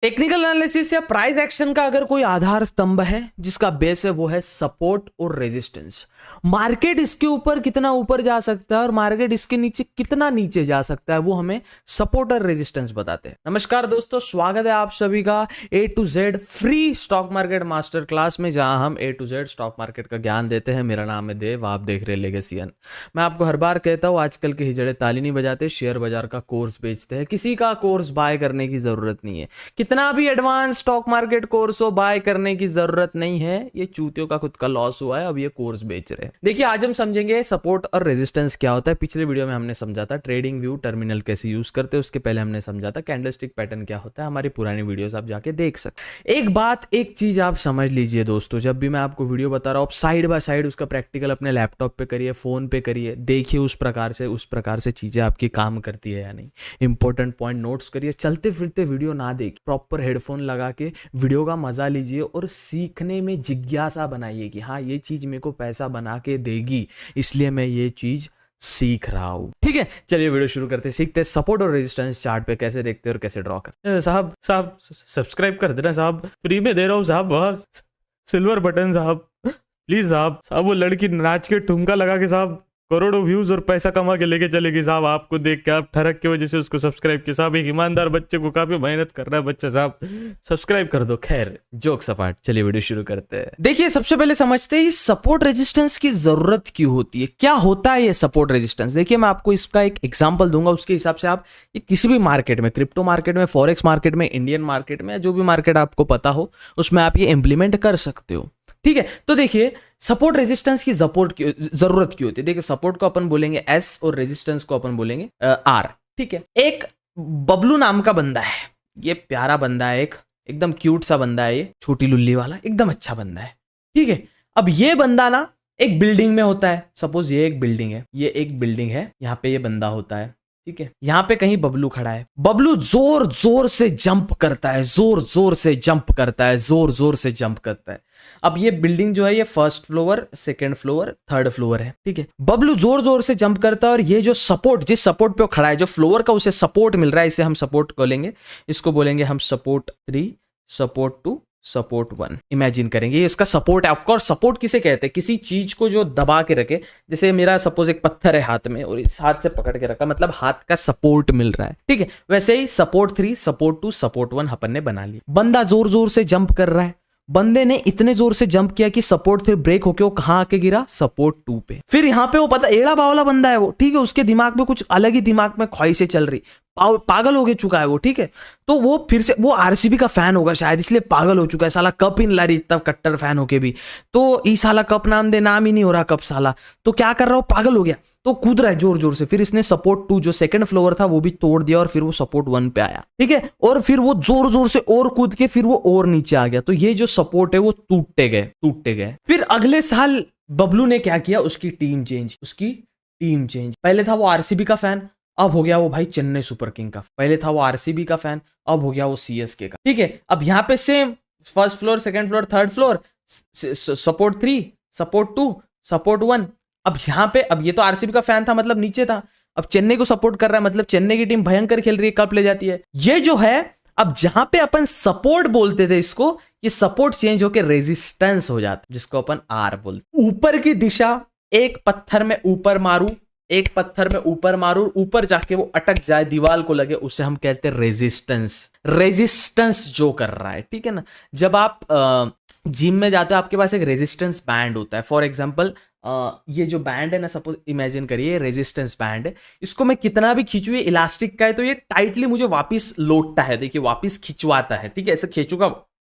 Technical analysis या price action का अगर कोई आधार स्तंभ है जिसका बेस है वो है सपोर्ट और रेजिस्टेंस। मार्केट इसके ऊपर कितना ऊपर जा सकता है और मार्केट इसके नीचे कितना नीचे जा सकता है वो हमें सपोर्ट और रेजिस्टेंस बताते हैं। नमस्कार दोस्तों, स्वागत है आप सभी का A to Z free stock market master class में, जहां हम A to Z stock market का ज्ञान देते हैं। मेरा नाम है देव, आप देख रहे हैं लेगेसियन। मैं आपको हर बार कहता हूं आजकल के हिजड़े ताली नहीं बजाते, शेयर बाजार का कोर्स बेचते हैं। किसी का कोर्स बाय करने की जरूरत नहीं है, कितना भी एडवांस स्टॉक मार्केट कोर्स हो बाय करने की जरूरत नहीं है। ये चूतियों का खुद का लॉस हुआ है, अब ये कोर्स बेच रहे हैं। देखिए आज हम समझेंगे सपोर्ट और रेजिस्टेंस क्या होता है। पिछले वीडियो में हमने समझा था ट्रेडिंग व्यू टर्मिनल कैसे यूज करते हैं, उसके पहले हमने समझा था कैंडलस्टिक पैटर्न क्या होता है। हमारी पुरानी वीडियोस आप जाके देख सकते। एक बात, एक चीज आप समझ लीजिए दोस्तों, जब भी मैं आपको वीडियो बता रहा हूं साइड बाय साइड उसका प्रैक्टिकल अपने लैपटॉप पे करिए, फोन पे करिए, देखिए उस प्रकार से चीजें आपकी काम करती है या नहीं। इंपॉर्टेंट पॉइंट नोट्स करिए, चलते फिरते वीडियो ना देखिए, प्रॉपर हेडफोन लगा के वीडियो का मजा लीजिए और सीखने में जिज्ञासा बनाइए कि हाँ ये चीज मेरे को पैसा बना के देगी, इसलिए मैं ये चीज सीख रहा हूं। ठीक है, चलिए वीडियो शुरू करते हैं, सीखते हैं सपोर्ट और रेजिस्टेंस चार्ट पे कैसे देखते हैं और कैसे ड्रॉ करते। साहब सब्सक्राइब कर देना साहब, फ्री में दे रहा हूँ साहब, सिल्वर बटन साहब, प्लीज साहब। वो लड़की नाच के ठुमका लगा के साहब करोड़ों व्यूज और पैसा कमा के लेके चलेगी साहब, आपको देख के, आप ठरक की वजह से उसको सब्सक्राइब किया साहब। एक ईमानदार बच्चे को काफी मेहनत कर रहा है बच्चा साहब, सब्सक्राइब कर दो। खैर जोक सपाट, चलिए वीडियो शुरू करते हैं। देखिए सबसे पहले समझते हैं सपोर्ट रेजिस्टेंस की जरूरत क्यों होती है, क्या होता है ये सपोर्ट रेजिस्टेंस। देखिए मैं आपको इसका एक एग्जांपल दूंगा, उसके हिसाब से आप किसी भी मार्केट में, क्रिप्टो मार्केट में, फॉरेक्स मार्केट में, इंडियन मार्केट में, जो भी मार्केट आपको पता हो उसमें आप ये इंप्लीमेंट कर सकते हो। ठीक है, तो देखिए सपोर्ट रेजिस्टेंस की जरूरत क्यों होती है। देखिए सपोर्ट को अपन बोलेंगे S और रेजिस्टेंस को अपन बोलेंगे R। ठीक है, एक बबलू नाम का बंदा है, ये प्यारा बंदा है, एकदम क्यूट सा बंदा है, ये छोटी लुल्ली वाला, एकदम अच्छा बंदा है। ठीक है, अब ये बंदा ना एक बिल्डिंग में होता है। सपोज ये एक बिल्डिंग है, ये एक बिल्डिंग है, यहाँ पे ये बंदा होता है। ठीक है, यहां पे कहीं बबलू खड़ा है, बबलू जोर जोर से जंप करता है, जोर जोर से जंप करता है, जोर जोर से जंप करता है। अब ये बिल्डिंग जो है ये first floor, second floor, third floor है। ठीक है, बबलू जोर जोर से जंप करता है और ये जो सपोर्ट, जिस सपोर्ट पे वो खड़ा है, जो फ्लोर का उसे सपोर्ट मिल रहा है, इसे हम सपोर्ट बोलेंगे, इसको बोलेंगे हम सपोर्ट 3, सपोर्ट 2, सपोर्ट 1। इमेजिन करेंगे ये इसका सपोर्ट है। ऑफकोर्स सपोर्ट किसे कहते हैं, किसी चीज को जो दबा के रखे, जैसे मेरा सपोज एक पत्थर है हाथ में और इस हाथ से पकड़ के रखा, मतलब हाथ का सपोर्ट मिल रहा है। ठीक है, वैसे ही सपोर्ट 3, सपोर्ट 2, सपोर्ट 1 अपन ने बना लिया। बंदा जोर जोर से जंप कर रहा है, बंदे ने इतने जोर से जंप किया कि सपोर्ट 3 ब्रेक होके वो कहां आके गिरा, सपोर्ट 2 पे। फिर यहां पे वो पता एड़ा बावला बंदा है वो, ठीक है, उसके दिमाग में कुछ अलग ही दिमाग में ख्वाहिशें चल रही, पागल हो चुका है वो। ठीक है, तो वो फिर से वो आरसीबी का फैन होगा शायद, इसलिए पागल हो चुका है साला, कप इन ला रही तब कट्टर फैन होके भी, तो ई साला कप नाम दे, नाम ही नहीं हो रहा कप साला, तो क्या कर रहा हो, पागल हो गया, तो कूद रहा है जोर जोर से। फिर इसने सपोर्ट 2 जो सेकंड फ्लोर था वो भी तोड़ दिया और फिर वो सपोर्ट 1 पे आया। ठीक है, और फिर वो जोर जोर से और कूद के फिर वो और नीचे आ गया, तो ये जो सपोर्ट है वो टूटते गए। फिर अगले साल बबलू ने क्या किया, उसकी टीम चेंज। पहले था वो आरसीबी का फैन, अब हो गया वो भाई चेन्नई सुपर किंग का। पहले था वो आरसीबी का फैन, अब हो गया वो सीएसके का। ठीक है, अब यहां पे same first floor, second floor, third floor, support 3, support 2, support 1। अब यहां पे, अब ये तो आरसीबी का फैन था मतलब नीचे था, अब चेन्नई को सपोर्ट कर रहा है, मतलब चेन्नई की टीम भयंकर खेल रही है, कप ले जाती है। ये जो है, अब जहां पे अपन सपोर्ट बोलते थे इसको, ये सपोर्ट चेंज होकर रेजिस्टेंस हो जाता है, जिसको अपन R बोलते। ऊपर की दिशा, एक पत्थर में ऊपर मारू, ऊपर जाके वो अटक जाए, दीवार को लगे, उसे हम कहते हैं रेजिस्टेंस जो कर रहा है। ठीक है ना, जब आप जिम में जाते हो आपके पास एक रेजिस्टेंस बैंड होता है। फॉर एग्जांपल ये जो बैंड है ना, सपोज इमेजिन करिए रेजिस्टेंस बैंड है, इसको मैं कितना भी खींचू, ये इलास्टिक का है, तो ये टाइटली मुझे वापस लौटता है, देखिए वापस खिंचवाता है। ठीक है, ऐसे खींचूगा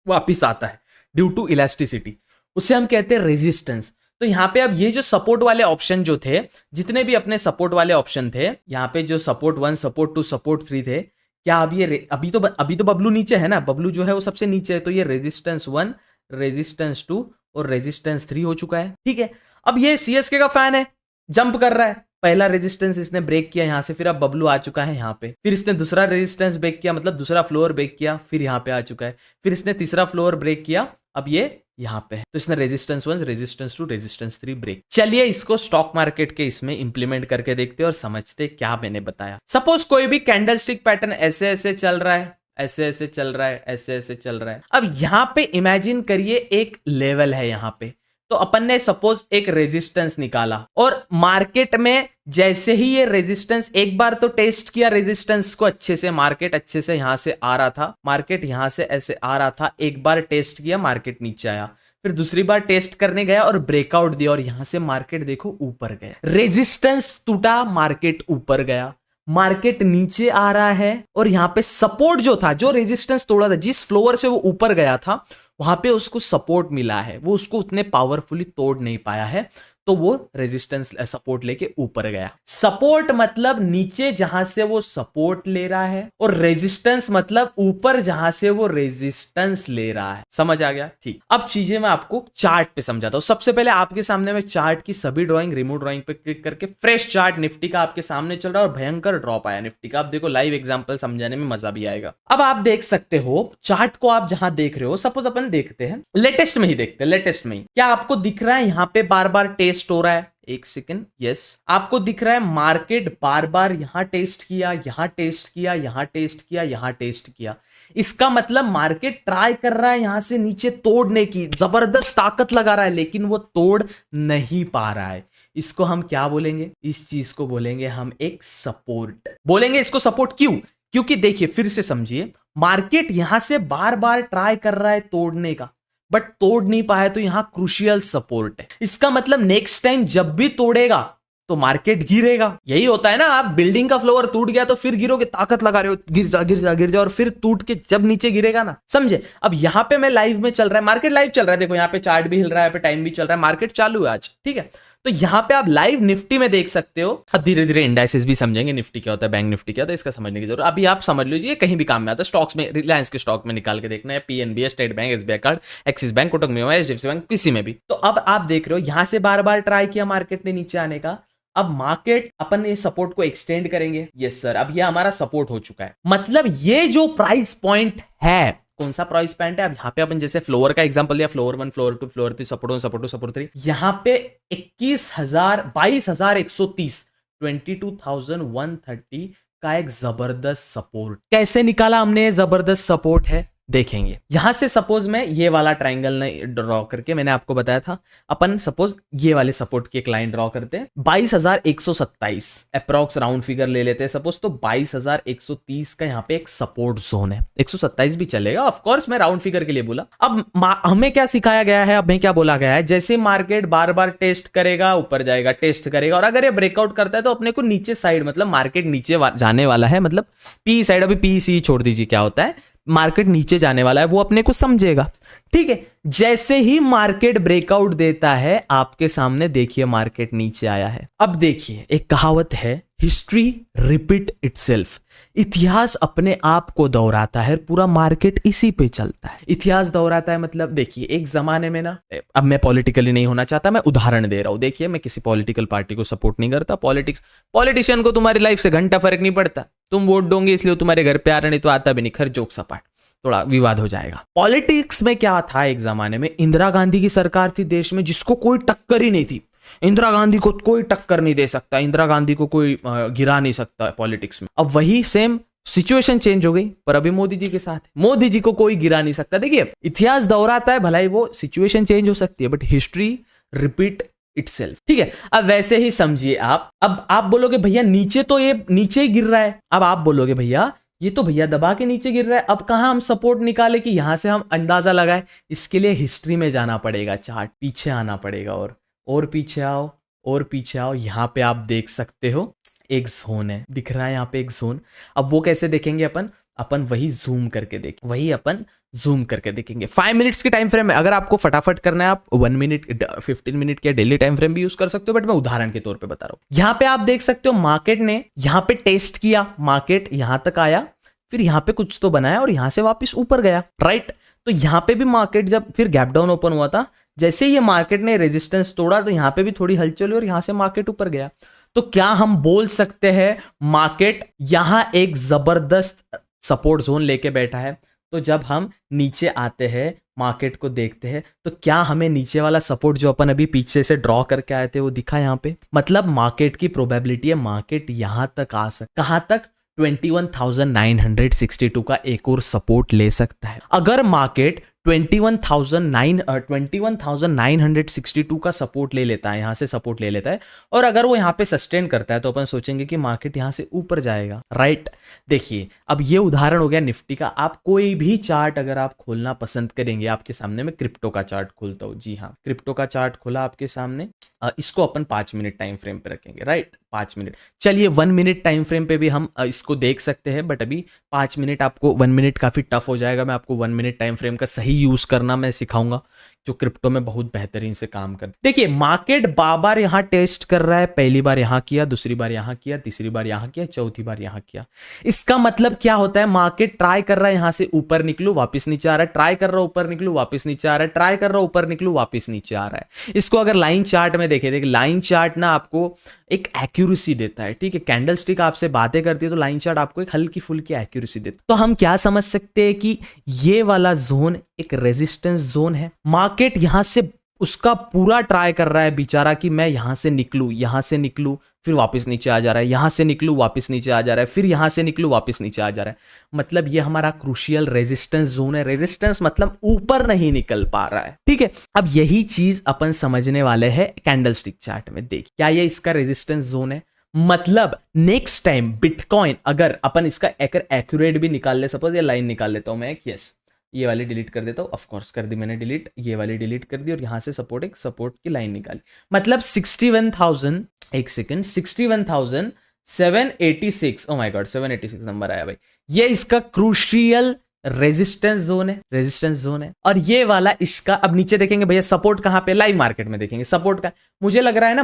वापस आता है ड्यू टू इलास्टिसिटी, उसे हम कहते हैं रेजिस्टेंस। तो यहाँ पे अब ये जो सपोर्ट वाले ऑप्शन जो थे, जितने भी अपने सपोर्ट वाले ऑप्शन थे, यहाँ पे जो सपोर्ट 1, सपोर्ट 2, सपोर्ट 3 थे, क्या अब ये अभी तो बबलू नीचे है ना, बबलू जो है वो सबसे नीचे है, तो ये रेजिस्टेंस 1, रेजिस्टेंस 2 और रेजिस्टेंस 3 हो चुका है। ठीक है, अब ये सीएसके का फैन है, जंप कर रहा है, पहला रेजिस्टेंस इसने ब्रेक किया यहां से, फिर अब बबलू आ चुका है यहाँ पे, फिर इसने दूसरा रेजिस्टेंस ब्रेक किया, मतलब दूसरा फ्लोर ब्रेक किया, फिर यहाँ पे आ चुका है, फिर इसने तीसरा फ्लोर ब्रेक किया, अब ये यहां पे है, तो इसने रेजिस्टेंस 1, रेजिस्टेंस 2, रेजिस्टेंस 3 ब्रेक। चलिए इसको स्टॉक मार्केट के इसमें इंप्लीमेंट करके देखते हैं और समझते क्या मैंने बताया। सपोज कोई भी कैंडलस्टिक पैटर्न ऐसे ऐसे चल रहा है, ऐसे ऐसे चल रहा है, ऐसे ऐसे चल रहा है। अब यहां पे इमेजिन करिए एक लेवल है यहां पे, तो अपन ने सपोज एक रेजिस्टेंस निकाला और मार्केट में जैसे ही ये रेजिस्टेंस एक बार तो टेस्ट किया रेजिस्टेंस को अच्छे से, मार्केट अच्छे से यहां से आ रहा था, मार्केट यहां से ऐसे आ रहा था, एक बार टेस्ट किया मार्केट नीचे आया, फिर दूसरी बार टेस्ट करने गया और ब्रेकआउट दिया और यहां से मार्केट देखो ऊपर गया, रेजिस्टेंस टूटा, मार्केट ऊपर गया, मार्केट नीचे आ रहा है और यहां पे सपोर्ट जो था, जो रेजिस्टेंस तोड़ा था, जिस फ्लोर से वो ऊपर गया था वहां पे उसको सपोर्ट मिला है, वो उसको उतने पावरफुली तोड़ नहीं पाया है, तो वो रेजिस्टेंस सपोर्ट लेके ऊपर गया। सपोर्ट मतलब नीचे जहां से वो सपोर्ट ले रहा है और रेजिस्टेंस मतलब ऊपर जहां से वो रेजिस्टेंस ले रहा है। समझ आ गया? ठीक। अब चीजें मैं आपको चार्ट पे समझाता हूं। सबसे पहले आपके सामने मैं चार्ट की सभी ड्राइंग, रिमूव ड्राइंग पे क्लिक करके फ्रेश चार्ट निफ्टी का आपके सामने चल रहा है और भयंकर ड्रॉप आया निफ्टी का। आप देखो, लाइव एग्जांपल समझाने में मजा भी आएगा। अब आप देख सकते हो चार्ट को, आप जहां देख रहे हो, सपोज अपन देखते हैं लेटेस्ट में ही, देखते हैं लेटेस्ट में ही क्या आपको दिख रहा है, यहां पे बार बार टेस्ट हो रहा है। एक सेकंड, यस, आपको दिख रहा है मार्केट बार बार यहां टेस्ट किया, यहां टेस्ट किया, यहां टेस्ट किया, यहां टेस्ट किया। इसका मतलब मार्केट ट्राई कर रहा है यहां से नीचे तोड़ने की, जबरदस्त ताकत लगा रहा है, लेकिन वो तोड़ नहीं पा रहा है। इसको हम क्या बोलेंगे? इस चीज को बोलेंगे हम एक सपोर्ट बोलेंगे। इसको सपोर्ट क्यों? क्योंकि देखिए, फिर से समझिए, मार्केट यहां से बार बार ट्राई कर रहा है तोड़ने का, बट तोड़ नहीं पाया, तो यहां क्रूशियल सपोर्ट है। इसका मतलब नेक्स्ट टाइम जब भी तोड़ेगा तो मार्केट गिरेगा। यही होता है ना, आप बिल्डिंग का फ्लोर टूट गया तो फिर गिरोगे, ताकत लगा रहे हो, गिर जा गिर जा गिर जा, और फिर टूट के जब नीचे गिरेगा ना, समझे? अब यहां पे मैं लाइव में चल रहा है, मार्केट लाइव चल रहा है, देखो यहां पे चार्ट भी हिल रहा है, पे टाइम भी चल रहा है, मार्केट चालू है आज, ठीक है। तो यहां पे आप लाइव निफ्टी में देख सकते हो। अब धीरे धीरे इंडाइसेस भी समझेंगे, निफ्टी क्या होता है, बैंक निफ्टी क्या होता है, इसका समझने की जरूरत। अभी आप समझ लीजिए, कहीं भी काम में आता है। स्टॉक्स में, रिलायंस के स्टॉक में निकाल के देखना है, PNB, state bank, SBI card, axis bank, Kotak Mahindra, HDFC bank, किसी में भी। तो अब आप देख रहे हो यहां से बार बार ट्राई किया मार्केट ने नीचे आने का। अब मार्केट, अपन ये सपोर्ट को एक्सटेंड करेंगे। यस सर, अब ये हमारा सपोर्ट हो चुका है। मतलब ये जो प्राइस पॉइंट है, कौन सा प्राइस पॉइंट है? अब यहाँ पे अपन जैसे फ्लोर का एग्जांपल दिया, floor 1, floor 2, floor 3, support 1, support 2, support 3, यहाँ पे 22,130 22,130 का एक जबरदस्त सपोर्ट। कैसे निकाला हमने जबरदस्त सपोर्ट है, देखेंगे। यहां से सपोज मैं ये वाला ट्राइंगल ड्रॉ करके, मैंने आपको बताया था, अपन सपोज ये वाले सपोर्ट की एक लाइन ड्रॉ करते हैं, 22,127 अप्रॉक्स राउंड फिगर ले लेते हैं सपोज, तो 22,130 का यहाँ पे एक सपोर्ट जोन है। 127 भी चलेगा, ऑफ कोर्स मैं राउंड फिगर के लिए बोला। अब हमें क्या सिखाया गया है, हमें क्या बोला गया है, जैसे मार्केट बार बार टेस्ट करेगा, ऊपर जाएगा, टेस्ट करेगा, और अगर ये ब्रेकआउट करता है तो अपने को नीचे साइड, मतलब मार्केट नीचे जाने वाला है, मतलब पी साइड, अभी पी सी छोड़ दीजिए, क्या होता है, मार्केट नीचे जाने वाला है, वो अपने को समझेगा, ठीक है। जैसे ही मार्केट ब्रेकआउट देता है, आपके सामने देखिए मार्केट नीचे आया है। अब देखिए, एक कहावत है, हिस्ट्री रिपीट इटसेल्फ, इतिहास अपने आप को दोहराता है, पूरा मार्केट इसी पे चलता है। इतिहास दोहराता है मतलब, देखिए एक जमाने में ना, अब मैं पॉलिटिकली नहीं होना चाहता, मैं उदाहरण दे रहा हूं। देखिए, मैं किसी पॉलिटिकल पार्टी को सपोर्ट नहीं करता। पॉलिटिशियन को तुम्हारी लाइफ से घंटा फर्क नहीं पड़ता, तुम वोट दोगे इसलिए तुम्हारे घर पे आ रहा, नहीं तो आता भी नहीं, खर जोक सपाट, थोड़ा विवाद हो जाएगा। पॉलिटिक्स में क्या था, एक जमाने में इंदिरा गांधी की सरकार थी देश में, जिसको कोई टक्कर ही नहीं थी। इंदिरा गांधी को कोई टक्कर नहीं दे सकता, इंदिरा गांधी को कोई गिरा नहीं सकता पॉलिटिक्स में। अब वही सेम सिचुएशन चेंज हो गई, पर अभी मोदी जी के साथ, मोदी जी को कोई गिरा नहीं सकता। देखिए, इतिहास दोहराता है, भलाई वो सिचुएशन चेंज हो सकती है, बट हिस्ट्री रिपीट इटसेल्फ, ठीक है। अब वैसे ही समझिए आप। अब आप बोलोगे भैया नीचे तो ये नीचे ही गिर रहा है, अब आप बोलोगे भैया ये तो भैया दबा के नीचे गिर रहा है, अब कहां हम सपोर्ट निकाले कि यहां से हम अंदाजा लगाए? इसके लिए हिस्ट्री में जाना पड़ेगा, चार्ट पीछे आना पड़ेगा, और पीछे आओ, और पीछे आओ। यहां पे आप देख सकते हो एक जोन है, दिख रहा है यहाँ पे एक जोन। अब वो कैसे देखेंगे अपन वही जूम करके देखें, वही अपन जूम करके देखेंगे। 5 मिनट्स के टाइम फ्रेम में, अगर आपको फटाफट करना है, आप 1 मिनट 15 मिनट के डेली टाइम फ्रेम भी यूज कर सकते हो, बट मैं उदाहरण के तौर पे बता रहा हूं। यहां पे आप देख सकते हो मार्केट ने यहां पे टेस्ट किया, मार्केट यहां तक आया, फिर यहां पे कुछ तो बनाया और यहां से वापस ऊपर गया, राइट। तो यहां पे भी मार्केट जब फिर गैप डाउन ओपन हुआ था, जैसे ये मार्केट ने रेजिस्टेंस तोड़ा, तो यहां पे भी थोड़ी हलचल हुई और यहां से मार्केट ऊपर गया। तो क्या हम बोल सकते हैं मार्केट यहां एक जबरदस्त सपोर्ट जोन लेके बैठा है? तो जब हम नीचे आते हैं, मार्केट को देखते हैं, तो क्या हमें नीचे वाला सपोर्ट जो अपन अभी पीछे से ड्रॉ करके आए थे वो दिखा यहाँ पे? मतलब मार्केट की प्रोबेबिलिटी है मार्केट यहां तक आ सकता, कहां तक? 21,962 का एक और सपोर्ट ले सकता है। अगर मार्केट 21,962 का सपोर्ट ले लेता है, यहां से सपोर्ट ले लेता है, और अगर वो यहां पे सस्टेन करता है तो अपन सोचेंगे कि मार्केट यहां से ऊपर जाएगा, राइट। देखिए अब ये उदाहरण हो गया निफ्टी का। आप कोई भी चार्ट अगर आप खोलना पसंद करेंगे, आपके सामने मैं क्रिप्टो का चार्ट खोलता हूं, जी हाँ क्रिप्टो का चार्ट खोला आपके सामने, इसको अपन 5 मिनट टाइम फ्रेम पे रखेंगे, राइट 5 मिनट। चलिए 1 मिनट टाइम फ्रेम पे भी हम इसको देख सकते हैं, बट अभी 5 मिनट आपको 1 मिनट काफी टफ हो जाएगा। मैं आपको 1 मिनट टाइम फ्रेम का सही यूज करना मैं सिखाऊंगा, जो क्रिप्टो में बहुत बेहतरीन से काम कर। देखिए मार्केट बार बार यहां टेस्ट कर रहा है, पहली बार यहां किया, दूसरी बार यहां किया, तीसरी बार यहां किया, चौथी बार यहां किया। इसका मतलब क्या होता है, मार्केट ट्राई कर रहा है यहां से ऊपर निकलू, वापस नीचे आ रहा है, ट्राई कर रहा है ऊपर निकलू, वापस नीचे आ रहा है, ट्राई कर रहा है ऊपर निकलू, वापस नीचे आ रहा है। इसको अगर लाइन चार्ट में देखें, देखिए लाइन चार्ट ना आपको एक एक्यूरेसी देता है, ठीक है। कैंडल स्टिक आपसे बातें करती है तो लाइन चार्ट आपको एक हल्की फुल्की एक्यूरेसी देता है। तो हम क्या समझ सकते हैं कि ये वाला जोन एक रेजिस्टेंस जोन है। मार्केट यहां से उसका पूरा ट्राई कर रहा है बेचारा कि मैं यहां से निकलूं, यहां से निकलूं, फिर वापस नीचे आ जा रहा है, यहां से निकलूं वापस नीचे आ जा रहा है, फिर यहां से निकलूं वापस नीचे आ जा रहा है। मतलब ये हमारा क्रूशियल रेजिस्टेंस जोन है। रेजिस्टेंस मतलब ऊपर नहीं निकल पा रहा है, ठीक है। अब यही चीज अपन समझने वाले हैं कैंडलस्टिक चार्ट में। देख क्या ये इसका रेजिस्टेंस जोन है, मतलब नेक्स्ट टाइम बिटकॉइन अगर अपन इसका एक्यूरेट भी निकाल ले, सपोज ये लाइन निकाल लेता हूं मैं, यस ये वाली डिलीट कर देता हूं, ऑफ कोर्स कर दी मैंने डिलीट, ये वाली डिलीट कर दी और यहां से सपोर्ट की लाइन निकाली। मतलब 61,000, एक second, 61,786, oh my God 786 number आया भाई। ये इसका क्रूशियल रेजिस्टेंस जोन है, रेजिस्टेंस जोन है। और ये वाला इसका, अब नीचे देखेंगे भैया सपोर्ट कहां पे, लाइव मार्केट में देखेंगे सपोर्ट का। मुझे लग रहा है ना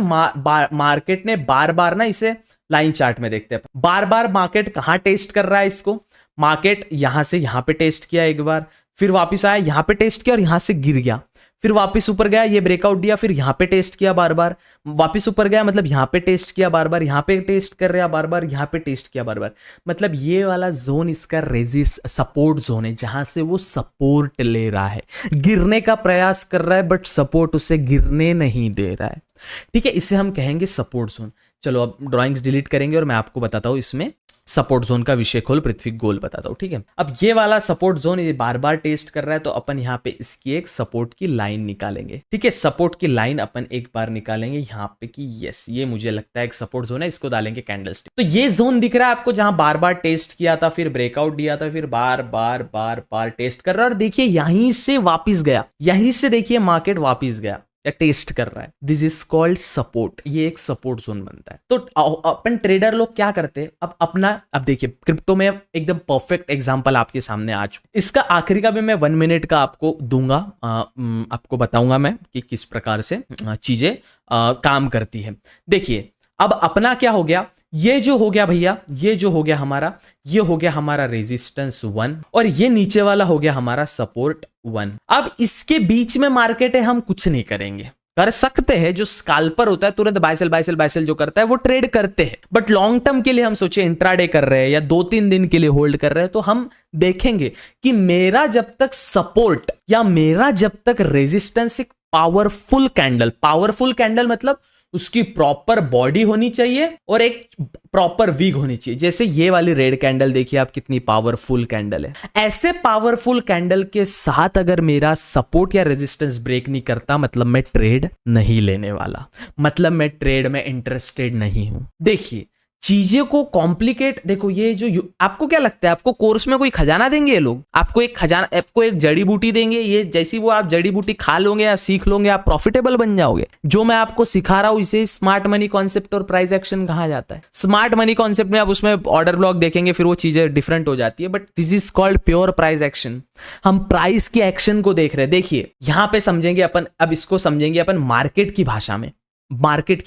मार्केट ने बार बार ना इसे लाइन चार्ट में देखते हैं, बार बार मार्केट कहां टेस्ट कर रहा है इसको। मार्केट यहां से यहां पे टेस्ट किया एक बार, फिर वापस आया यहां पे टेस्ट किया और यहां से गिर गया, फिर वापस ऊपर गया, ये ब्रेकआउट दिया, फिर यहां पे टेस्ट किया बार बार, वापस ऊपर गया, मतलब यहां पे टेस्ट किया बार बार, यहां पे टेस्ट कर रहा बार बार, यहां पे टेस्ट किया बार बार। मतलब ये वाला जोन इसका रेजिस्ट सपोर्ट जोन है, जहां से वो सपोर्ट ले रहा है, गिरने का प्रयास कर रहा है बट सपोर्ट उसे गिरने नहीं दे रहा है, ठीक है। इसे हम कहेंगे सपोर्ट जोन। चलो अब ड्राइंग्स डिलीट करेंगे और मैं आपको बताता हूं इसमें सपोर्ट जोन का विषय खोल पृथ्वी गोल बताता हूं, ठीक है। अब ये वाला सपोर्ट जोन ये बार बार टेस्ट कर रहा है, तो अपन यहां पे इसकी एक सपोर्ट की लाइन निकालेंगे, ठीक है। सपोर्ट की लाइन अपन एक बार निकालेंगे यहां पे कि यस ये मुझे लगता है एक सपोर्ट जोन है, इसको डालेंगे कैंडलस्टिक। तो ये जोन दिख रहा है आपको, जहां बार बार टेस्ट किया था, फिर ब्रेकआउट दिया था, फिर बार बार टेस्ट कर रहा है, और देखिए यहीं से वापिस गया, यहीं से देखिए मार्केट वापिस गया या टेस्ट कर रहा है। दिस इज कॉल्ड सपोर्ट, ये एक सपोर्ट जोन बनता है। तो अपन ट्रेडर लोग क्या करते हैं, अब देखिए क्रिप्टो में एकदम परफेक्ट एग्जांपल आपके सामने आ चुका। इसका आखिरी का भी मैं 1 मिनट का आपको दूंगा, आपको बताऊंगा मैं कि किस प्रकार से चीजें काम करती है। देखिए अब अपना क्या हो गया, ये जो हो गया भैया, ये जो हो गया हमारा, ये हो गया हमारा रेजिस्टेंस 1 और ये नीचे वाला हो गया हमारा सपोर्ट 1। अब इसके बीच में मार्केट है, हम कुछ नहीं करेंगे, कर सकते हैं। जो स्कैल्पर होता है तुरंत बाय सेल जो करता है वो ट्रेड करते हैं, बट लॉन्ग टर्म के लिए हम सोचे इंट्राडे कर रहे हैं या 2-3 दिन के लिए होल्ड कर रहे हैं, तो हम देखेंगे कि मेरा जब तक सपोर्ट या मेरा जब तक रेजिस्टेंस एक पावरफुल कैंडल मतलब उसकी प्रॉपर बॉडी होनी चाहिए और एक प्रॉपर वीक होनी चाहिए। जैसे ये वाली रेड कैंडल देखिए आप, कितनी पावरफुल कैंडल है। ऐसे पावरफुल कैंडल के साथ अगर मेरा सपोर्ट या रेजिस्टेंस ब्रेक नहीं करता, मतलब मैं ट्रेड नहीं लेने वाला, मतलब मैं ट्रेड में इंटरेस्टेड नहीं हूं। देखिए चीजें को कॉम्प्लिकेट, देखो ये जो आपको क्या लगता है, आपको कोर्स में कोई खजाना देंगे ये लोग, आपको एक जड़ी बूटी देंगे, ये जैसी वो आप जड़ी बूटी खा लोगे या सीख लोगे आप प्रॉफिटेबल बन जाओगे। जो मैं आपको सिखा रहा हूं इसे स्मार्ट मनी कॉन्सेप्ट और प्राइस एक्शन कहा जाता है। स्मार्ट मनी कॉन्सेप्ट में आप उसमें ऑर्डर ब्लॉक देखेंगे, फिर वो चीजें डिफरेंट हो जाती है, but this is called pure price action. हम प्राइस की एक्शन को देख रहे हैं। देखिए यहां पे समझेंगे अपन, अब इसको समझेंगे अपन मार्केट की भाषा में। मार्केट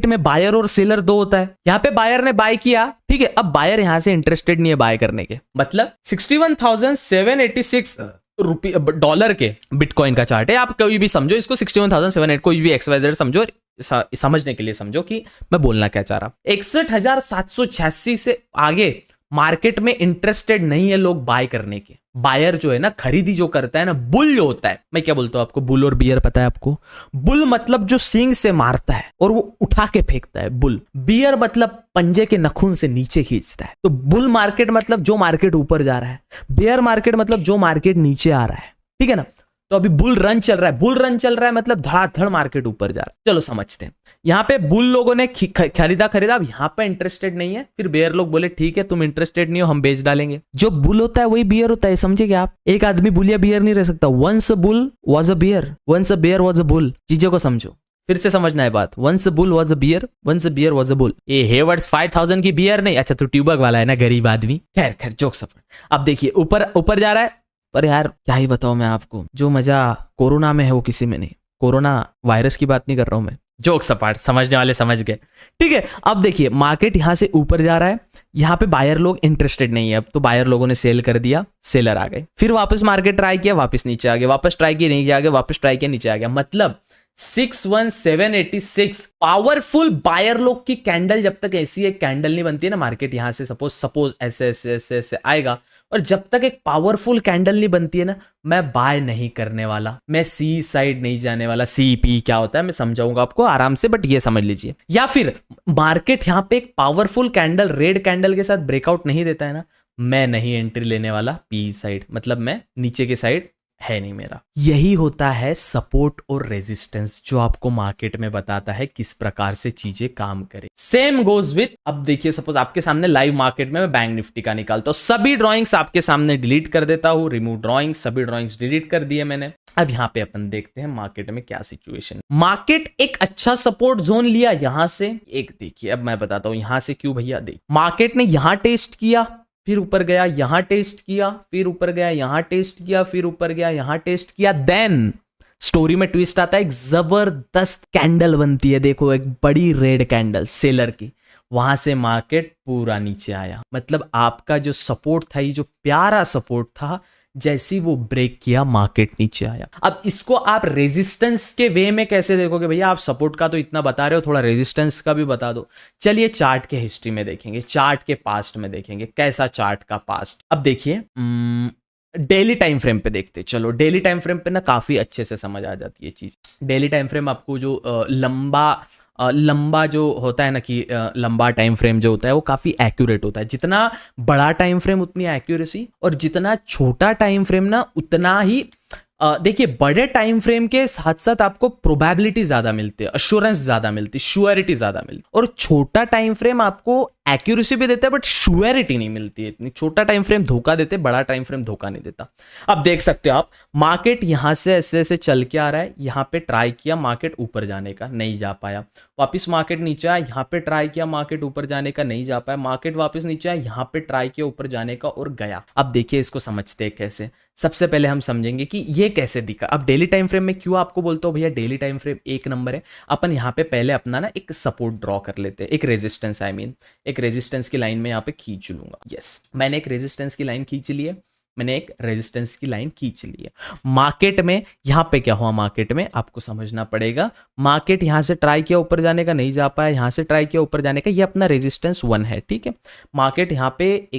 में बायर और सेलर दो होता है। यहां पे बायर ने बाय किया, ठीक है, अब बायर यहां से इंटरेस्टेड नहीं है बाय करने के, मतलब 61,786 डॉलर के बिटकॉइन का चार्ट है। आप कोई भी समझो इसको 61,708, कोई भी XYZ समझो, समझने के लिए समझो कि मैं बोलना क्या चाह रहा। 61,786 से आगे मार्केट में इंटरेस्टेड नहीं है लोग बाय करने के। बायर जो है ना, खरीदी जो करता है ना, बुल जो होता है, मैं क्या बोलता हूं आपको, बुल और बियर पता है आपको? बुल मतलब जो सींग से मारता है और वो उठा के फेंकता है, बुल। बियर मतलब पंजे के नखून से नीचे खींचता है। तो बुल मार्केट मतलब जो मार्केट ऊपर जा रहा है, बियर मार्केट मतलब जो मार्केट नीचे आ रहा है, ठीक है ना। तो अभी बुल रन चल रहा है, बुल रन चल रहा है मतलब धड़ाधड़ मार्केट ऊपर जा रहा है। चलो समझते हैं। यहाँ पे बुल लोगों ने खरीदा, अब यहाँ पे इंटरेस्टेड नहीं है, फिर बेयर लोग बोले ठीक है तुम इंटरेस्टेड नहीं हो, हम बेच डालेंगे। जो बुल होता है वही बियर होता है, समझे क्या आप? एक आदमी बुल या बियर नहीं रह सकता। Once a bull was a bear, once a bear was a bull. चीजों को समझो, फिर से समझना है बात। Once a bull was a bear, once a bear was a bull. ये हेवर्ड्स 5000 की बियर नहीं। अच्छा, तो ट्यूबक वाला है ना, गरीब आदमी। खैर खैर, जोक सफर। अब देखिए ऊपर जा रहा है, पर यार क्या ही बताऊं मैं आपको, जो मजा कोरोना में है वो किसी में नहीं। कोरोना वायरस की बात नहीं कर रहा हूं मैं, जोक सपाट, समझने वाले समझ गए, ठीक है। अब देखिए मार्केट यहां से ऊपर जा रहा है, यहां पे बायर लोग इंटरेस्टेड नहीं है। अब तो बायर लोगों ने सेल कर दिया, सेलर आ गए, फिर वापस मार्केट ट्राई किया, वापस नीचे आ गया, वापस ट्राई किया नहीं किया, वापस ट्राई किया नीचे आ गया। मतलब 61786 पावरफुल बायर लोग की कैंडल, जब तक ऐसी एक कैंडल नहीं बनती है ना मार्केट यहां से सपोज ऐसे ऐसे ऐसे ऐसे आएगा, और जब तक एक पावरफुल कैंडल नहीं बनती है ना, मैं बाय नहीं करने वाला, मैं सी साइड नहीं जाने वाला। CP क्या होता है मैं समझाऊंगा आपको आराम से, बट ये समझ लीजिए। या फिर मार्केट यहां पे एक पावरफुल कैंडल, रेड कैंडल के साथ ब्रेकआउट नहीं देता है ना, मैं नहीं एंट्री लेने वाला P साइड, मतलब मैं नीचे के साइड है नहीं मेरा। यही होता है सपोर्ट और रेजिस्टेंस, जो आपको मार्केट में बताता है किस प्रकार से चीजें काम करें। सेम गोज विथ, अब देखिए सपोज आपके सामने लाइव मार्केट में मैं बैंक निफ्टी का निकालता हूं, सभी ड्रॉइंग्स आपके सामने डिलीट कर देता हूं, रिमूव ड्रॉइंग, सभी ड्रॉइंग्स डिलीट कर दिए मैंने। अब यहां पे अपन देखते हैं मार्केट में क्या सिचुएशन। मार्केट एक अच्छा सपोर्ट जोन लिया यहां से, एक देखिए अब मैं बताता हूं यहां से क्यों भैया। देख मार्केट ने यहां टेस्ट किया, फिर ऊपर गया, यहां टेस्ट किया, फिर ऊपर गया, यहां टेस्ट किया, फिर ऊपर गया, यहां टेस्ट किया। देन स्टोरी में ट्विस्ट आता है, एक जबरदस्त कैंडल बनती है, देखो एक बड़ी रेड कैंडल सेलर की, वहां से मार्केट पूरा नीचे आया। मतलब आपका जो सपोर्ट था, ये जो प्यारा सपोर्ट था, जैसी वो ब्रेक किया मार्केट नीचे आया। अब इसको आप रेजिस्टेंस के वे में कैसे देखोगे भैया? आप सपोर्ट का तो इतना बता रहे हो, थोड़ा रेजिस्टेंस का भी बता दो। चलिए चार्ट के हिस्ट्री में देखेंगे, चार्ट के पास्ट में देखेंगे, कैसा चार्ट का पास्ट। अब देखिए डेली टाइम फ्रेम पे देखते, चलो डेली टाइम फ्रेम पे ना काफी अच्छे से समझ आ जाती है चीज। डेली टाइम फ्रेम आपको जो लंबा जो होता है ना, कि लंबा टाइम फ्रेम जो होता है वो काफी एक्यूरेट होता है। जितना बड़ा टाइम फ्रेम उतनी एक्यूरेसी, और जितना छोटा टाइम फ्रेम ना उतना ही देखिए बड़े टाइम फ्रेम के साथ साथ आपको प्रोबेबिलिटी ज्यादा मिलती है, अश्योरेंस ज्यादा मिलती है, श्योरिटी ज्यादा मिलती है। और छोटा टाइम फ्रेम आपको एक्यूरेसी भी देता है बट श्योरिटी नहीं मिलती है इतनी। छोटा टाइम फ्रेम धोखा देते, बड़ा टाइम फ्रेम धोखा नहीं देता। अब देख सकते हो आप मार्केट यहां से ऐसे ऐसे चल के आ रहा है, यहां पे ट्राई किया मार्केट ऊपर जाने का, नहीं जा पाया, वापस मार्केट नीचे आया, यहां पे ट्राई किया मार्केट ऊपर जाने का, नहीं जा पाया, मार्केट वापस नीचे आया, यहां पे ट्राई किया ऊपर जाने का और गया। अब देखिए इसको समझते हैं कैसे। सबसे पहले हम समझेंगे कि ये कैसे दिखा। अब डेली टाइम फ्रेम में क्यों आपको बोलता हूं भैया डेली टाइम फ्रेम एक नंबर है। अपन यहां पे पहले अपना ना एक सपोर्ट ड्रॉ कर लेते हैं, एक रेजिस्टेंस, एक रेजिस्टेंस की लाइन में यहां पे खींच लूंगा। यस, मैंने एक रेजिस्टेंस की लाइन खींच ली है, मैंने एक रेजिस्टेंस की लाइन खींच ली है। मार्केट में यहां पे क्या हुआ, मार्केट में आपको समझना पड़ेगा, मार्केट यहां से ट्राई किया ऊपर जाने का, नहीं जा पाया, यहां से ट्राई किया ऊपर जाने का, ये अपना रेजिस्टेंस 1 है, ठीक है। मार्केट यहां पे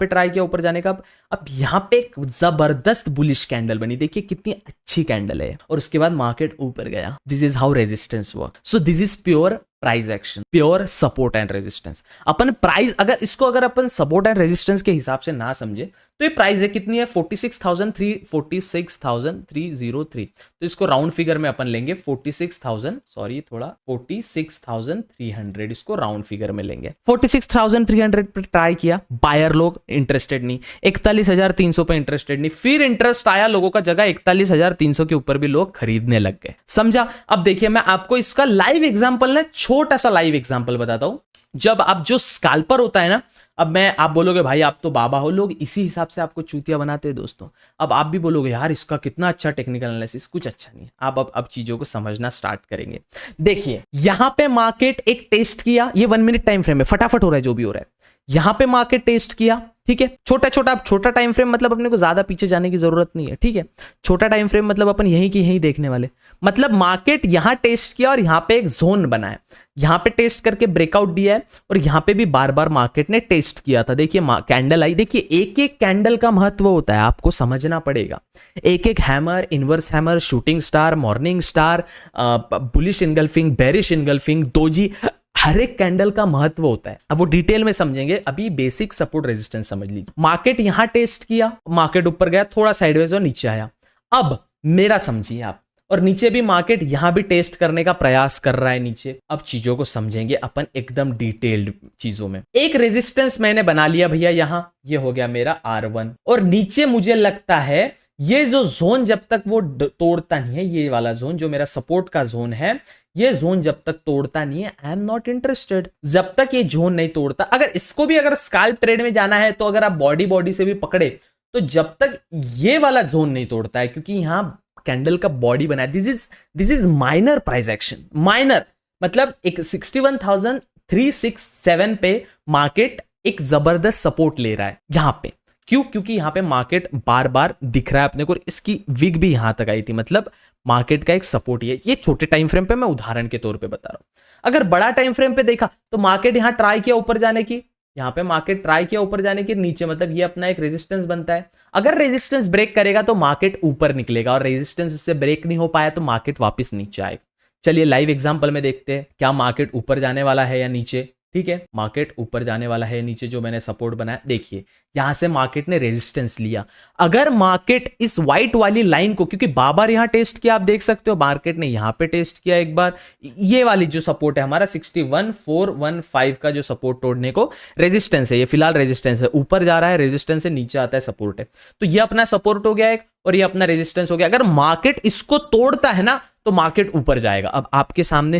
ट्राई किया ऊपर जाने का, अब यहां पे एक जबरदस्त बुलिश कैंडल बनी, देखिए कितनी अच्छी कैंडल है, और उसके बाद मार्केट ऊपर गया। This is how resistance work. So this is pure price action, pure support and resistance. Upon price अगर अपन सपोर्ट एंड रेजिस्टेंस के हिसाब से ना समझे तो ये प्राइस है कितनी है 46,303। तो इसको राउंड फिगर में अपन लेंगे 46,300, इसको राउंड फिगर में लेंगे। 46,300 पे ट्राई किया, बायर लोग इंटरेस्टेड नहीं, 41,300 पे इंटरेस्टेड नहीं, फिर इंटरेस्ट आया लोगों का, जगह 41,300 के ऊपर भी लोग खरीदने लग गए। समझा? अब देखिए मैं आपको इसका लाइव एग्जांपल ना, छोटा सा लाइव एग्जांपल बताता हूं। जब आप जो स्कैल्पर होता है ना, अब आप बोलोगे भाई आप तो बाबा हो, लोग इसी हिसाब से आपको चूतिया बनाते हैं दोस्तों। अब आप भी बोलोगे यार इसका कितना अच्छा टेक्निकल एनालिसिस, कुछ अच्छा नहीं है। आप अब चीजों को समझना स्टार्ट करेंगे। देखिए यहां पे मार्केट एक टेस्ट किया, ये 1 मिनट टाइम फ्रेम है, फटाफट हो रहा है जो भी हो रहा है। यहां पे मार्केट टेस्ट किया, ठीक है। छोटा टाइम फ्रेम मतलब अपने को ज्यादा पीछे जाने की जरूरत नहीं है, ठीक है। छोटा टाइम फ्रेम मतलब अपन यहीं की यहीं देखने वाले, मतलब मार्केट यहां टेस्ट किया और यहां पे एक जोन बना है, यहां पे टेस्ट करके ब्रेकआउट दिया है और यहां पे भी बार बार मार्केट ने टेस्ट किया था। देखिए कैंडल आई, देखिए एक एक कैंडल का महत्व होता है, आपको समझना पड़ेगा। एक एक hammer, inverse hammer, shooting star, morning star, bullish engulfing, bearish engulfing, doji, हर एक कैंडल का महत्व होता है। अब वो डिटेल में समझेंगे, अभी बेसिक सपोर्ट रेजिस्टेंस समझ लीजिए। मार्केट यहां टेस्ट किया, मार्केट ऊपर गया, थोड़ा साइडवेज और नीचे आया। अब मेरा समझिए आप, और नीचे भी मार्केट यहां भी टेस्ट करने का प्रयास कर रहा है नीचे। अब चीजों को समझेंगे अपन एकदम डिटेल्ड चीजों में। एक रेजिस्टेंस मैंने बना लिया भैया यहां, ये हो गया मेरा R1, और नीचे मुझे लगता है ये जो जोन जब तक वो तोड़ता नहीं है, ये वाला जोन जो मेरा सपोर्ट का जोन है, ये जोन जब तक तोड़ता नहीं है, आई एम नॉट इंटरेस्टेड। जब तक ये जोन नहीं तोड़ता, अगर इसको भी अगर स्कैल्प ट्रेड में जाना है तो अगर आप बॉडी से भी पकड़े तो जब तक ये वाला जोन नहीं तोड़ता है, क्योंकि यहां कैंडल का बॉडी बना है, this is minor price action. Minor मतलब एक 61,367 पे मार्केट एक जबरदस्त सपोर्ट ले रहा है यहां पे। क्यों? क्योंकि यहां पे मार्केट बार बार दिख रहा है अपने को, इसकी विग भी यहां तक आई थी, मतलब मार्केट का एक सपोर्ट ये छोटे टाइम फ्रेम पे मैं उदाहरण के तौर पे बता रहा हूं। अगर बड़ा टाइम फ्रेम पे देखा तो मार्केट यहां ट्राई किया ऊपर जाने की, यहां पे मार्केट ट्राई किया ऊपर जाने की, नीचे मतलब ये अपना एक रेजिस्टेंस बनता है। अगर रेजिस्टेंस ब्रेक करेगा तो मार्केट ऊपर निकलेगा, और रेजिस्टेंस इससे ब्रेक नहीं हो पाया तो मार्केट वापस नीचे आएगा। चलिए लाइव एग्जांपल में देखते हैं, क्या मार्केट ऊपर जाने वाला है या नीचे। ठीक है, मार्केट ऊपर जाने वाला है नीचे, जो मैंने सपोर्ट बनाया, देखिए यहां से मार्केट ने रेजिस्टेंस लिया। अगर मार्केट इस व्हाइट वाली लाइन को, क्योंकि बार यहां टेस्ट किया, आप देख सकते हो मार्केट ने यहां पे टेस्ट किया एक बार, ये वाली जो सपोर्ट है हमारा 61,415 का जो सपोर्ट तोड़ने को रेजिस्टेंस है, ये फिलहाल रेजिस्टेंस है, ऊपर जा रहा है, रेजिस्टेंस से नीचे आता है, सपोर्ट है। तो ये अपना सपोर्ट हो गया एक, और ये अपना रेजिस्टेंस हो गया। अगर मार्केट इसको तोड़ता है ना तो मार्केट ऊपर जाएगा। अब आपके सामने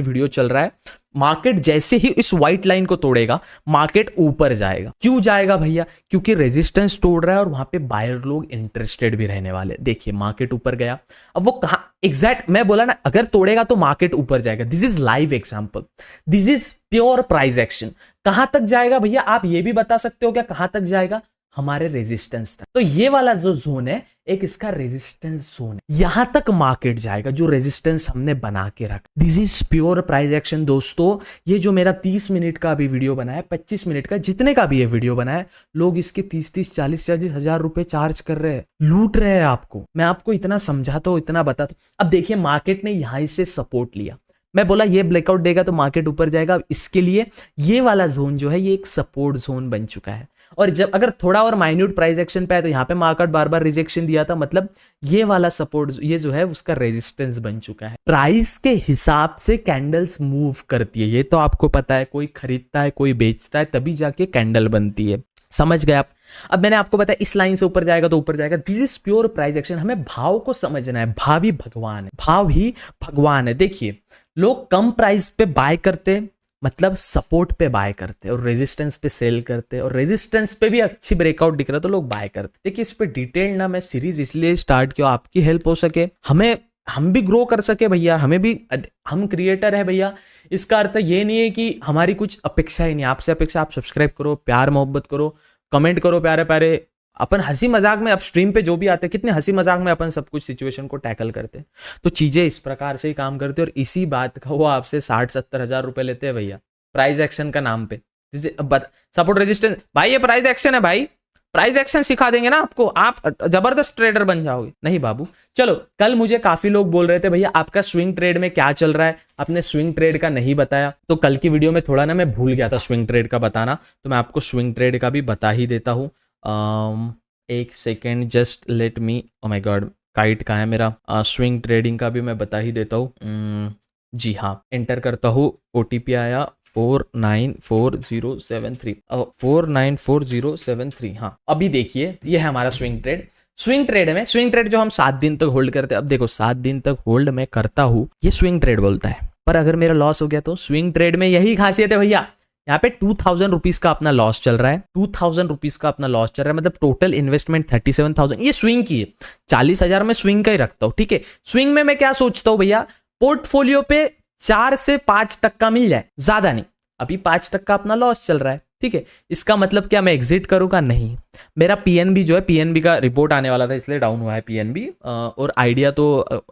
वीडियो चल रहा है, मार्केट जैसे ही इस व्हाइट लाइन को तोड़ेगा मार्केट ऊपर जाएगा। क्यों जाएगा भैया? क्योंकि रेजिस्टेंस तोड़ रहा है और वहां पे बायर लोग इंटरेस्टेड भी रहने वाले। देखिए मार्केट ऊपर गया, अब वो कहां एग्जैक्ट, मैं बोला ना अगर तोड़ेगा तो मार्केट ऊपर जाएगा। This is live example, this is pure price action. कहां तक जाएगा भैया? आप ये भी बता सकते हो क्या कहां तक जाएगा? हमारे रेजिस्टेंस तक। तो ये वाला जो जोन है एक इसका रेजिस्टेंस जोन है, यहां तक मार्केट जाएगा जो रेजिस्टेंस हमने बना के रखा। This is pure price action दोस्तों। ये जो मेरा 30 मिनट का अभी वीडियो बना है, 25 मिनट का, जितने का भी ये वीडियो बना है, लोग इसके 30-30, 40-40 हजार रुपए चार्ज कर रहे हैं, लूट रहे हैं आपको। मैं आपको इतना समझाता हूं, इतना बताता हूं। अब देखिए मार्केट ने यहां से सपोर्ट लिया, मैं बोला ये ब्रेकआउट देगा तो मार्केट ऊपर जाएगा। इसके लिए ये वाला जोन जो है ये एक सपोर्ट जोन बन चुका है। और जब अगर थोड़ा और माइन्यूट प्राइस एक्शन पे आए तो यहाँ पे मार्केट बार बार रिजेक्शन दिया था, मतलब ये वाला सपोर्ट ये जो है उसका रेजिस्टेंस बन चुका है। प्राइस के हिसाब से कैंडल्स मूव करती है, ये तो आपको पता है। कोई खरीदता है, कोई बेचता है, तभी जाके कैंडल बनती है। समझ गए आप? अब मैंने आपको बताया इस लाइन से ऊपर जाएगा तो ऊपर जाएगा। This is pure price action. हमें भाव को समझना है, भाव ही भगवान है, भाव ही भगवान है। देखिए लोग कम प्राइस पे बाय करते, मतलब सपोर्ट पे बाय करते, और रेजिस्टेंस पे सेल करते, और रेजिस्टेंस पे भी अच्छी ब्रेकआउट दिख रहा तो लोग बाय करते। देखिए इस पे डिटेल ना मैं सीरीज इसलिए स्टार्ट किया, आपकी हेल्प हो सके, हम भी ग्रो कर सके भैया, हमें भी, हम क्रिएटर है भैया। इसका अर्थ ये नहीं है कि हमारी कुछ अपेक्षा ही नहीं, आपसे अपेक्षा आप सब्सक्राइब करो, प्यार मोहब्बत करो, कमेंट करो प्यारे प्यारे। अपन हंसी मजाक में, अब स्ट्रीम पे जो भी आते हैं कितने हंसी मजाक में अपन सब कुछ सिचुएशन को टैकल करते हैं। तो चीजें इस प्रकार से ही काम करते हैं, और इसी बात का वो आपसे 60-70 हजार रुपए लेते हैं भैया प्राइस एक्शन का नाम पे। सपोर्ट रेजिस्टेंस भाई, ये प्राइस एक्शन है भाई, प्राइस एक्शन सिखा देंगे ना आपको, आप जबरदस्त ट्रेडर बन जाओगे। नहीं बाबू। चलो, कल मुझे काफी लोग बोल रहे थे भैया आपका स्विंग ट्रेड में क्या चल रहा है, आपने स्विंग ट्रेड का नहीं बताया। तो कल की वीडियो में थोड़ा ना मैं भूल गया था स्विंग ट्रेड का बताना, तो मैं आपको स्विंग ट्रेड का भी बता ही देता हूँ। एक second, just let me, oh my God kite कहाँ है मेरा। स्विंग ट्रेडिंग का भी मैं बता ही देता हूँ। जी हाँ, एंटर करता हूँ, OTP आया 494073, 494073। हाँ, अभी देखिए ये है हमारा स्विंग ट्रेड। स्विंग ट्रेड जो हम 7 दिन तक होल्ड करते हैं, अब देखो 7 दिन तक होल्ड मैं करता हूँ, ये स्विंग ट्रेड बोलता है। पर अगर मेरा लॉस हो गया तो स्विंग ट्रेड में यही खासियत है भैया, यहाँ पे 2000 रुपीज का अपना लॉस चल रहा है, 2000 रुपीज का अपना लॉस चल रहा है, मतलब टोटल इन्वेस्टमेंट 37,000। ये स्विंग की है, 40,000 में स्विंग का ही रखता हूँ। ठीक है, स्विंग में मैं क्या सोचता हूँ भैया, पोर्टफोलियो पे 4 से 5% मिल जाए, ज्यादा नहीं। अभी 5% अपना लॉस चल रहा है, ठीक है, इसका मतलब क्या मैं एग्जिट करूँगा? नहीं। मेरा पीएनबी जो है, पीएनबी का रिपोर्ट आने वाला था इसलिए डाउन हुआ है पीएनबी, और आइडिया तो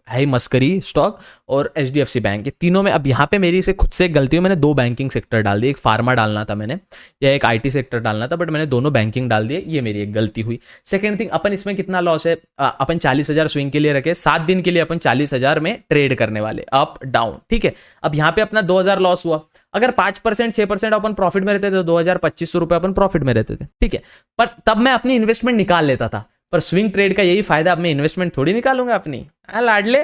है ही मस्करी स्टॉक, और एचडीएफसी बैंक, ये तीनों में। अब यहाँ पे मेरी से खुद से एक गलती हुई, मैंने 2 बैंकिंग सेक्टर डाल दिए, एक फार्मा डालना था मैंने या एक आईटी सेक्टर डालना था, बट मैंने दोनों बैंकिंग डाल दिए, ये मेरी एक गलती हुई। सेकेंड थिंग, अपन इसमें कितना लॉस है, अपन 40,000 स्विंग के लिए रखे, 7 दिन के लिए अपन 40,000 में ट्रेड करने वाले, अप डाउन, ठीक है। अब यहाँ पे अपना 2,000 लॉस हुआ, अगर 5% 6% अपन प्रॉफिट में रहते थे तो 2,025 रुपए अपन प्रॉफिट में रहते थे, ठीक है। पर तब मैं अपनी इन्वेस्टमेंट निकाल लेता था, पर स्विंग ट्रेड का यही फायदा, अब मैं इन्वेस्टमेंट थोड़ी निकालूंगा अपनी, लाडले,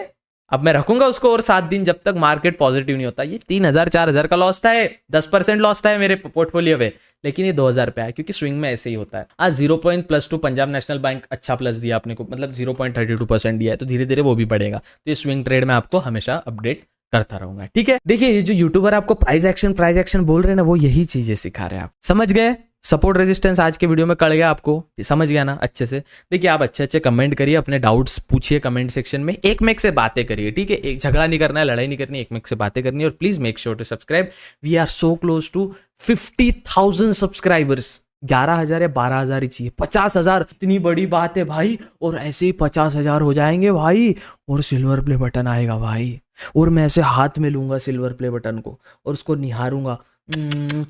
अब मैं रखूंगा उसको और 7 दिन जब तक मार्केट पॉजिटिव नहीं होता। ये 3,000 4,000 का लॉस था, 10% लॉस था मेरे पोर्टफोलियो पे, लेकिन ये 2,000 पे आया, क्योंकि स्विंग में ऐसे ही होता है। आज 0.+2 पंजाब नेशनल बैंक अच्छा प्लस दिया अपने को, मतलब 0.32% दिया है, तो धीरे धीरे वो भी बढ़ेगा। तो ये स्विंग ट्रेड में आपको हमेशा अपडेट करता रहूंगा, ठीक है। देखिए, ये जो यूट्यूबर आपको प्राइस एक्शन बोल रहे हैं ना, वो यही चीजें सिखा रहे हैं। आप समझ गए? सपोर्ट रेजिस्टेंस आज के वीडियो में कड़ गया आपको, समझ गया ना अच्छे से? देखिए, आप अच्छे अच्छे कमेंट करिए, अपने डाउट्स पूछिए कमेंट सेक्शन में, एक मेक से बातें करिए, ठीक है। एक झगड़ा नहीं करना है, लड़ाई नहीं करनी, एक मेक से बातें करनी है। और please make sure to subscribe, we are so close to 50,000 subscribers. 11,000 या 12,000 ही चाहिए, 50,000 इतनी बड़ी बात है भाई, और ऐसे ही 50,000 हो जाएंगे भाई, और सिल्वर प्ले बटन आएगा भाई, और मैं ऐसे हाथ में लूंगा सिल्वर प्ले बटन को और उसको निहारूंगा,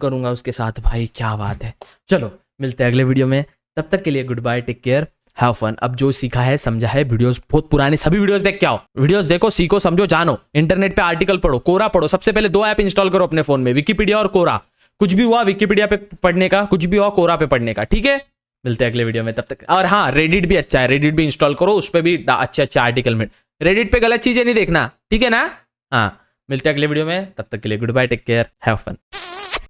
करूंगा उसके साथ, भाई क्या बात है। चलो मिलते हैं अगले वीडियो में, तब तक के लिए goodbye, take care, have fun. अब जो सीखा है समझा है, वीडियोस बहुत पुराने, सभी वीडियोस देख के आओ, वीडियोस देखो, सीखो, समझो, जानो, इंटरनेट पे आर्टिकल पढ़ो, कोरा पढ़ो। सबसे पहले 2 ऐप इंस्टॉल करो अपने फोन में, विकिपीडिया और कोरा। कुछ भी हुआ विकिपीडिया पे पढ़ने का, कुछ भी हुआ कोरा पे पढ़ने का, ठीक है। मिलते हैं अगले वीडियो में, तब तक। और हाँ, रेडिट भी अच्छा है, रेडिट भी इंस्टॉल करो, उस पर भी अच्छे अच्छे आर्टिकल में। रेडिट पे गलत चीजें नहीं देखना, ठीक है ना? हाँ, मिलते हैं अगले वीडियो में, तब तक के लिए goodbye, take care, have fun.